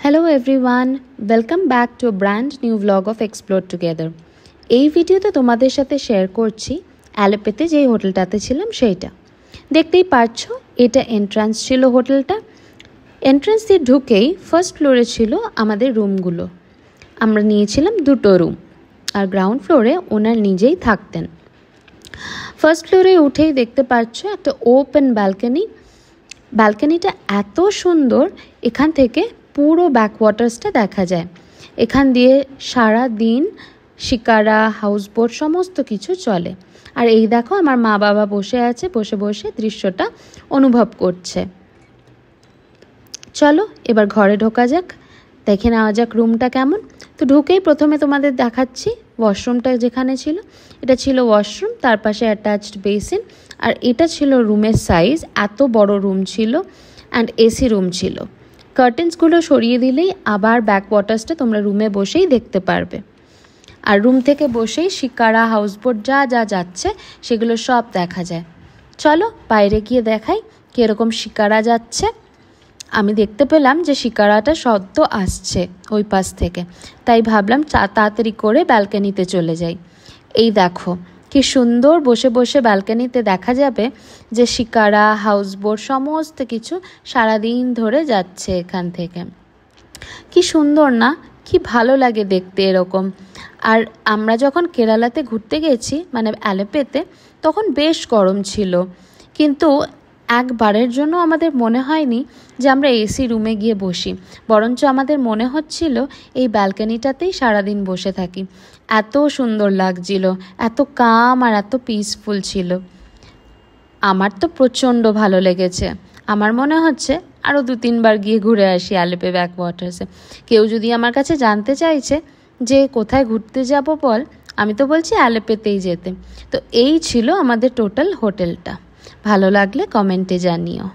Hello everyone, welcome back to a brand new vlog of Explore Together. এই ভিডিওতে তোমাদের সাথে শেয়ার করছি অ্যালেপেতে যেই হোটেলটাতে ছিলাম সেইটা। দেখতেই পাচ্ছ এটা এন্ট্রান্স ছিল হোটেলটা। এন্ট্রান্স দিয়ে ঢুকেই ফার্স্ট ফ্লোরে ছিল আমাদের রুমগুলো। আমরা নিয়েছিলাম দুটো রুম আর গ্রাউন্ড ফ্লোরে ওনার নিজেই থাকতেন। ফার্স্ট ফ্লোরে উঠেই দেখতে পাচ্ছ একটা ওপেন ব্যালকনি। ব্যালকনিটা এত সুন্দর, এখান থেকে পুরো ব্যাকওয়াটার্সটা দেখা যায়। এখান দিয়ে সারা দিন শিকারা, হাউসবোট সমস্ত কিছু চলে। আর এই দেখো আমার মা বাবা বসে আছে, বসে বসে দৃশ্যটা অনুভব করছে। চলো এবার ঘরে ঢোকা যাক, দেখে নেওয়া যাক রুমটা কেমন। তো ঢুকেই প্রথমে তোমাদের দেখাচ্ছি ওয়াশরুমটা যেখানে ছিল। এটা ছিল ওয়াশরুম, তার পাশে অ্যাটাচড বেসিন। আর এটা ছিল রুমের সাইজ, এত বড় রুম ছিল অ্যান্ড এসি রুম ছিল। কার্টেন্সগুলো সরিয়ে দিলেই আবার ব্যাকওয়াটার্সটা তোমরা রুমে বসেই দেখতে পারবে। আর রুম থেকে বসেই শিকারা, হাউসবোট যা যা যাচ্ছে সেগুলো সব দেখা যায়। চলো বাইরে গিয়ে দেখাই কীরকম শিকারা যাচ্ছে। আমি দেখতে পেলাম যে শিকারাটা সদ্য আসছে ওই পাশ থেকে, তাই ভাবলাম তাড়াতাড়ি করে ব্যালকনিতে চলে যাই। এই দেখো কি সুন্দর বসে বসে ব্যালকনিতে দেখা যাবে যে শিকারা, হাউসবোট সমস্ত কিছু সারাদিন ধরে যাচ্ছে এখান থেকে। কি সুন্দর না, কি ভালো লাগে দেখতে এরকম। আর আমরা যখন কেরালাতে ঘুরতে গেছি, মানে অ্যালেপেতে, তখন বেশ গরম ছিল, কিন্তু একবারের জন্য আমাদের মনে হয়নি যে আমরা এসি রুমে গিয়ে বসি, বরঞ্চ আমাদের মনে হচ্ছিল এই ব্যালকনিটাতেই সারাদিন বসে থাকি। এত সুন্দর লাগছিল, এত কাম আর এত পিসফুল ছিল। আমার তো প্রচণ্ড ভালো লেগেছে। আমার মনে হচ্ছে আরও 2-3 বার গিয়ে ঘুরে আসি আলেপে ব্যাকওয়াটার্সে। কেউ যদি আমার কাছে জানতে চাইছে যে কোথায় ঘুরতে যাব বল, আমি তো বলছি আলেপেতেই যেতে। তো এই ছিল আমাদের টোটাল হোটেলটা। ভালো লাগলে কমেন্টে জানিও।